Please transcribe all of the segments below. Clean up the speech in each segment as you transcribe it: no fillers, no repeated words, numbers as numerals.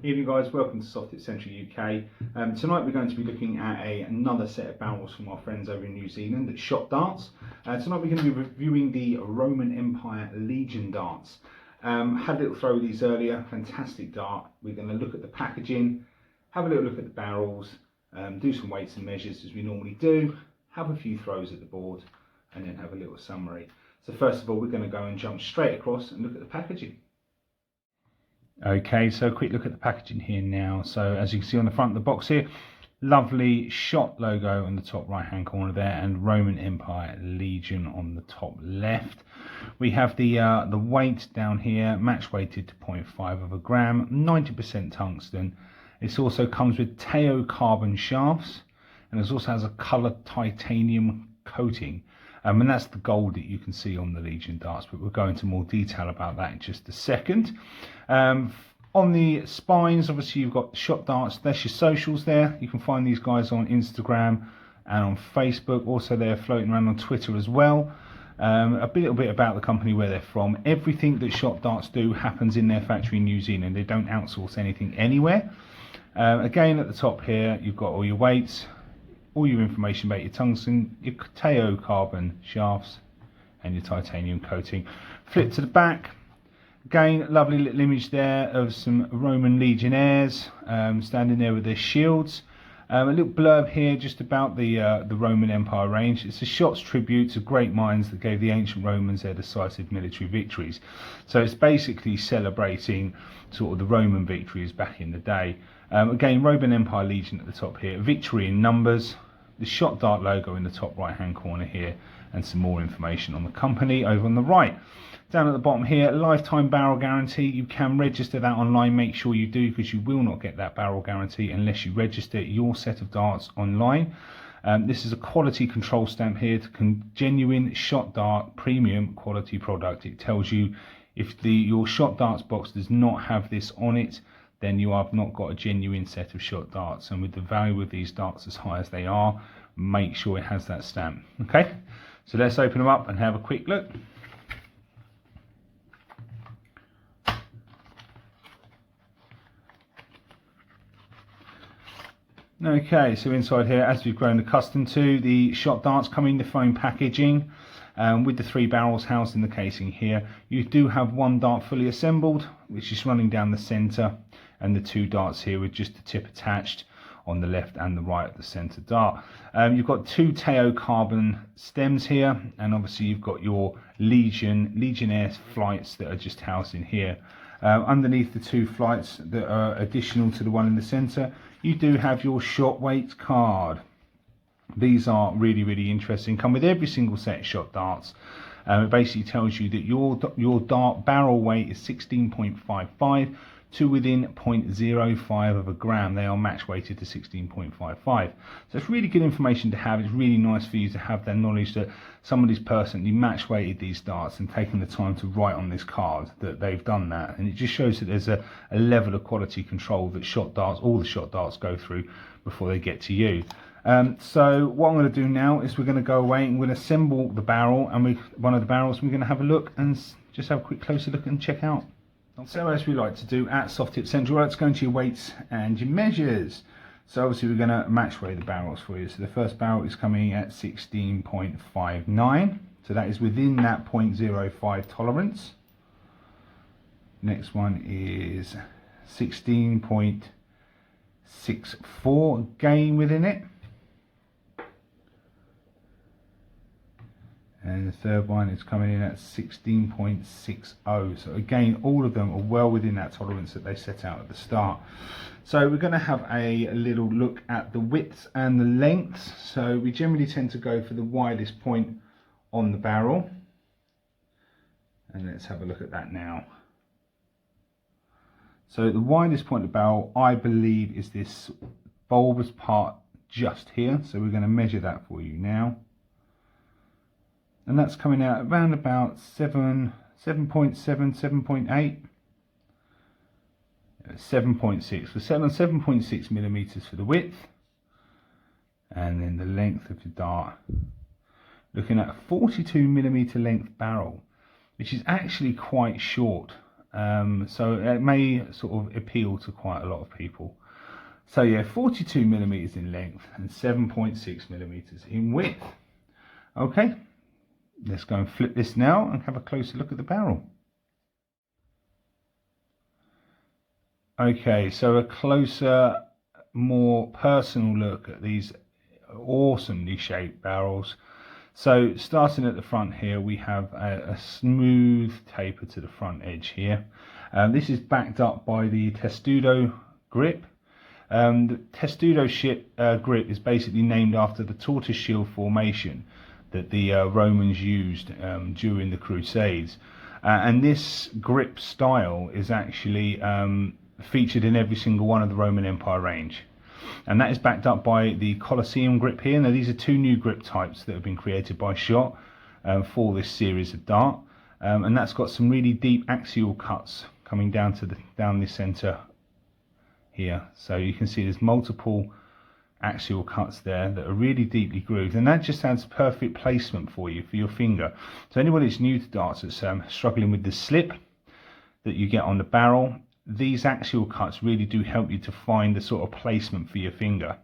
Evening guys, welcome to Soft Tip Central UK. Tonight we're going to be looking at another set of barrels from our friends over in New Zealand at Shot Darts. Tonight we're going to be reviewing the Roman Empire Legion darts. Had a little throw of these earlier, fantastic dart. We're going to look at the packaging, have a little look at the barrels, do some weights and measures as we normally do, have a few throws at the board and then have a little summary. So first of all we're going to go and jump straight across and look at the packaging. Okay, so a quick look at the packaging here now. So as you can see on the front of the box here, lovely Shot logo on the top right hand corner there and Roman Empire Legion on the top left. We have the weight down here, match weighted to 0.5 of a gram, 90% tungsten. It also comes with Teo carbon shafts and it also has a coloured titanium coating. And that's the gold that you can see on the Legion darts, but we'll go into more detail about that in just a second. On the spines, obviously you've got Shot Darts, that's your socials there. You can find these guys on Instagram and on Facebook. Also they're floating around on Twitter as well. A little bit about the company, where they're from. Everything that Shot Darts do happens in their factory in New Zealand. They don't outsource anything anywhere. Again, at the top here, you've got all your weights, all your information about your tungsten, your Teo carbon shafts and your titanium coating. Flip to the back, again lovely little image there of some Roman legionnaires standing there with their shields. A little blurb here just about the Roman Empire range. It's a Shot's tribute to great minds that gave the ancient Romans their decisive military victories. So it's basically celebrating sort of the Roman victories back in the day. Again, Roman Empire Legion at the top here, victory in numbers, the Shot Dart logo in the top right hand corner here, and some more information on the company over on the right. Down at the bottom here, lifetime barrel guarantee. You can register that online, make sure you do, because you will not get that barrel guarantee unless you register your set of darts online. This is a quality control stamp here, genuine Shot Dart premium quality product. It tells you if your Shot Darts box does not have this on it, then you have not got a genuine set of Shot Darts. And with the value of these darts as high as they are, make sure it has that stamp. Okay, so let's open them up and have a quick look. Okay, so inside here, as we've grown accustomed to, the Shot Darts come in the foam packaging with the 3 barrels housed in the casing here. You do have one dart fully assembled, which is running down the centre, and the 2 darts here with just the tip attached on the left and the right of the centre dart. You've got 2 Teo carbon stems here, and obviously you've got your Legionnaire flights that are just housed in here. Underneath the 2 flights that are additional to the one in the centre, you do have your shot weight card. These are really interesting, come with every single set of Shot Darts. It basically tells you that your dart barrel weight is 16.55 to within 0.05 of a gram. They are match weighted to 16.55. So it's really good information to have. It's really nice for you to have that knowledge that somebody's personally match weighted these darts and taken the time to write on this card that they've done that. And it just shows that there's a level of quality control that Shot Darts, all the Shot Darts, go through before they get to you. So what I'm going to do now is we're going to go away and we're going to assemble the barrel, and one of the barrels we're going to have a look and just have a quick closer look and check out. So as we like to do at Soft Tip Central, let's go into your weights and your measures. So obviously we're going to match weigh the barrels for you. So the first barrel is coming at 16.59, so that is within that 0.05 tolerance. Next one is 16.64, again within it. And the third one is coming in at 16.60. So again, all of them are well within that tolerance that they set out at the start. So we're going to have a little look at the widths and the lengths. So we generally tend to go for the widest point on the barrel. And let's have a look at that now. So the widest point of the barrel, I believe, is this bulbous part just here. So we're going to measure that for you now. And that's coming out around about 7.7, 7.8, 7.6. We're set on 7.6 millimeters for the width, and then the length of the dart, looking at a 42 millimeter length barrel, which is actually quite short. so it may sort of appeal to quite a lot of people. So yeah, 42 millimeters in length and 7.6 millimeters in width. Okay, let's go and flip this now and have a closer look at the barrel. Okay, so a closer, more personal look at these awesomely shaped barrels. So starting at the front here, we have a smooth taper to the front edge here. This is backed up by the Testudo grip. The Testudo grip is basically named after the tortoiseshell formation that the Romans used during the Crusades. And this grip style is actually featured in every single one of the Roman Empire range. And that is backed up by the Colosseum grip here. Now these are two new grip types that have been created by Schott for this series of dart. And that's got some really deep axial cuts coming down to down the center here. So you can see there's multiple axial cuts there that are really deeply grooved, and that just adds perfect placement for you for your finger. So anybody that's new to darts that's struggling with the slip that you get on the barrel, these axial cuts really do help you to find the sort of placement for your finger.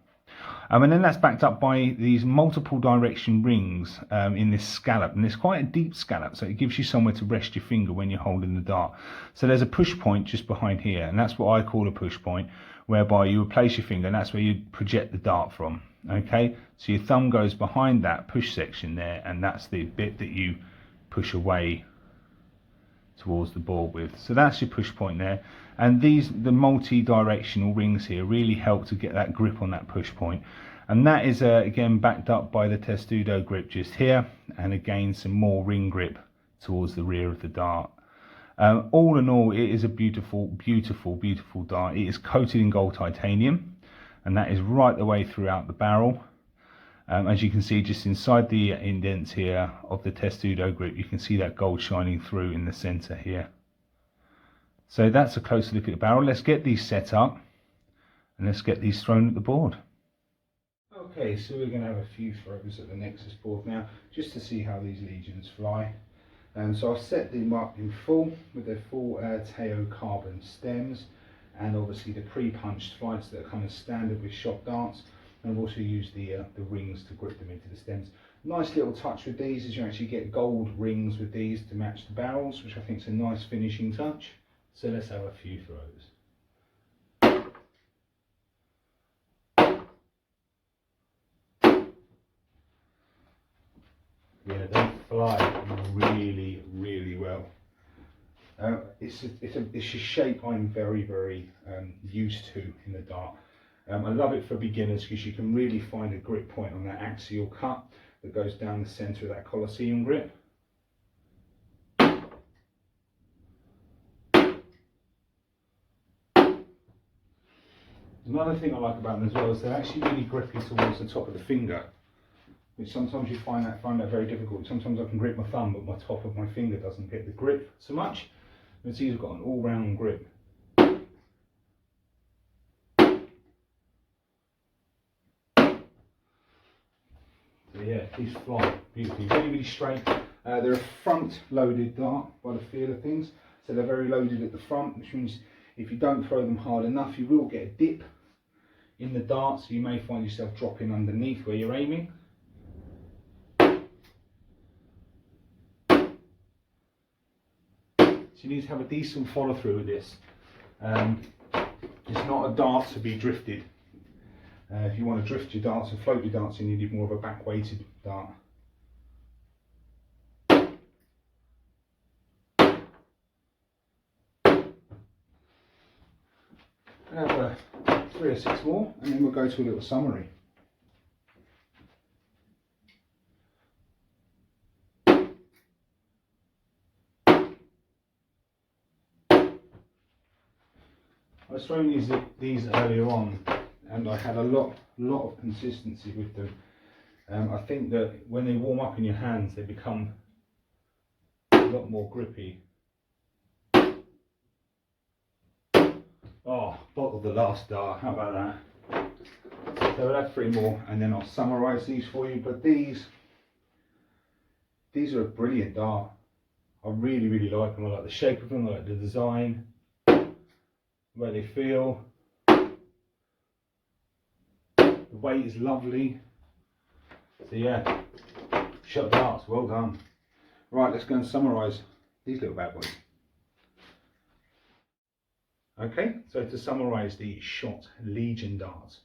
And then that's backed up by these multiple direction rings in this scallop, and it's quite a deep scallop, so it gives you somewhere to rest your finger when you're holding the dart. So there's a push point just behind here, and that's what I call a push point, whereby you would place your finger and that's where you'd project the dart from. Okay, so your thumb goes behind that push section there, and that's the bit that you push away towards the board with. So that's your push point there, and the multi-directional rings here really help to get that grip on that push point. And that is again backed up by the Testudo grip just here, and again some more ring grip towards the rear of the dart. All in all, it is a beautiful, beautiful, beautiful dart. It is coated in gold titanium, and that is right the way throughout the barrel. As you can see, just inside the indents here of the Testudo grip, you can see that gold shining through in the center here. So that's a closer look at the barrel. Let's get these set up and let's get these thrown at the board. Okay, so we're going to have a few throws at the Nexus board now, just to see how these Legions fly. So I've set them up in full with their full Teo carbon stems, and obviously the pre-punched flights that are kind of standard with Schott darts. And I've also used the rings to grip them into the stems. Nice little touch with these is you actually get gold rings with these to match the barrels, which I think is a nice finishing touch. So let's have a few throws. Yeah, they fly really, really well. It's a shape I'm very, very used to in the dart. I love it for beginners because you can really find a grip point on that axial cut that goes down the center of that Colosseum grip. Another thing I like about them as well is they're actually really grippy towards the top of the finger, which sometimes you find that very difficult. Sometimes I can grip my thumb, but my top of my finger doesn't get the grip so much. You see, you've got an all-round grip. So yeah, these fly beautifully, really, really straight. They're a front-loaded dart by the feel of things, so they're very loaded at the front, which means if you don't throw them hard enough, you will get a dip in the dart, so you may find yourself dropping underneath where you're aiming. So you need to have a decent follow through with this. It's not a dart to be drifted. If you want to drift your darts and float your darts in, you need more of a back weighted dart. I'll have 3 or 6 more, and then we'll go to a little summary. I was throwing these earlier on, and I had a lot of consistency with them. I think that when they warm up in your hands, they become a lot more grippy. Oh, bottled the last dart, how about that? So we'll have 3 more, and then I'll summarise these for you. But these are a brilliant dart. I really, really like them. I like the shape of them, I like the design, the way they feel. The weight is lovely. So yeah, Shot Darts, well done. Right, let's go and summarise these little bad boys. Okay, so to summarise the Shot Legion darts.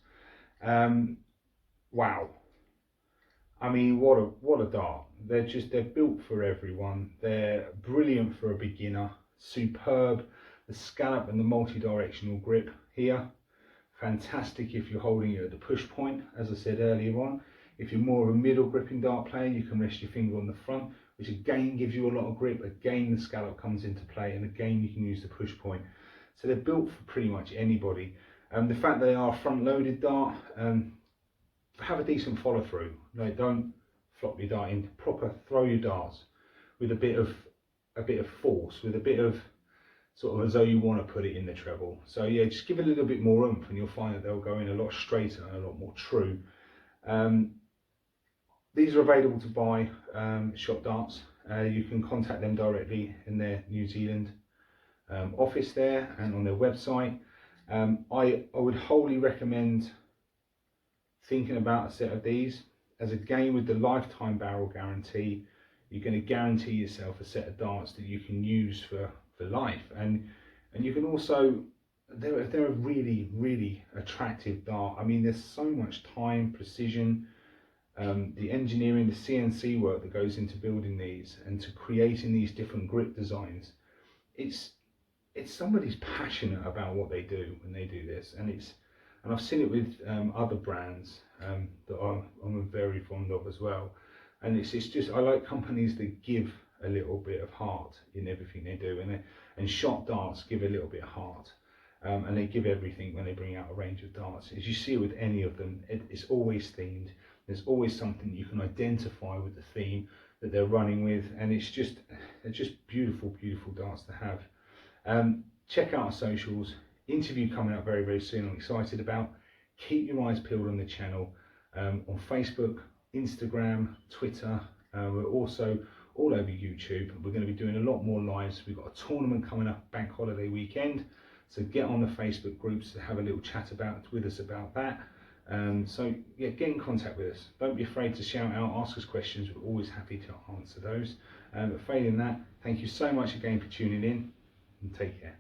Wow. I mean, what a dart. They're built for everyone. They're brilliant for a beginner. Superb. The scallop and the multi-directional grip here. Fantastic if you're holding it at the push point, as I said earlier on. If you're more of a middle gripping dart player, you can rest your finger on the front, which again gives you a lot of grip. Again, the scallop comes into play, and again, you can use the push point. So they're built for pretty much anybody. The fact they are front-loaded dart, have a decent follow through. Like, don't flop your dart in. Proper throw your darts with a bit of force, with a bit of sort of as though you want to put it in the treble. So yeah, just give it a little bit more oomph, and you'll find that they'll go in a lot straighter and a lot more true. These are available to buy, Shot Darts. You can contact them directly in their New Zealand office there and on their website. I would wholly recommend thinking about a set of these. As again, with the lifetime barrel guarantee, you're going to guarantee yourself a set of darts that you can use for life, and you can also, they're a really, really attractive dart. I mean, there's so much time, precision, the engineering, the CNC work that goes into building these and to creating these different grip designs. It's somebody's passionate about what they do when they do this, and I've seen it with other brands that I'm very fond of as well. And it's just, I like companies that give a little bit of heart in everything they do, and Shot Darts give a little bit of heart, and they give everything when they bring out a range of darts. As you see with any of them, it's always themed. There's always something you can identify with the theme that they're running with, and they're just beautiful, beautiful darts to have. Check out our socials. Interview coming up very, very soon. I'm excited about. Keep your eyes peeled on the channel, on Facebook, Instagram, Twitter. We're also all over YouTube. We're going to be doing a lot more lives. We've got a tournament coming up bank holiday weekend, so get on the Facebook groups to have a little chat with us about that. So yeah, get in contact with us. Don't be afraid to shout out, ask us questions. We're always happy to answer those. But failing that, thank you so much again for tuning in, and take care.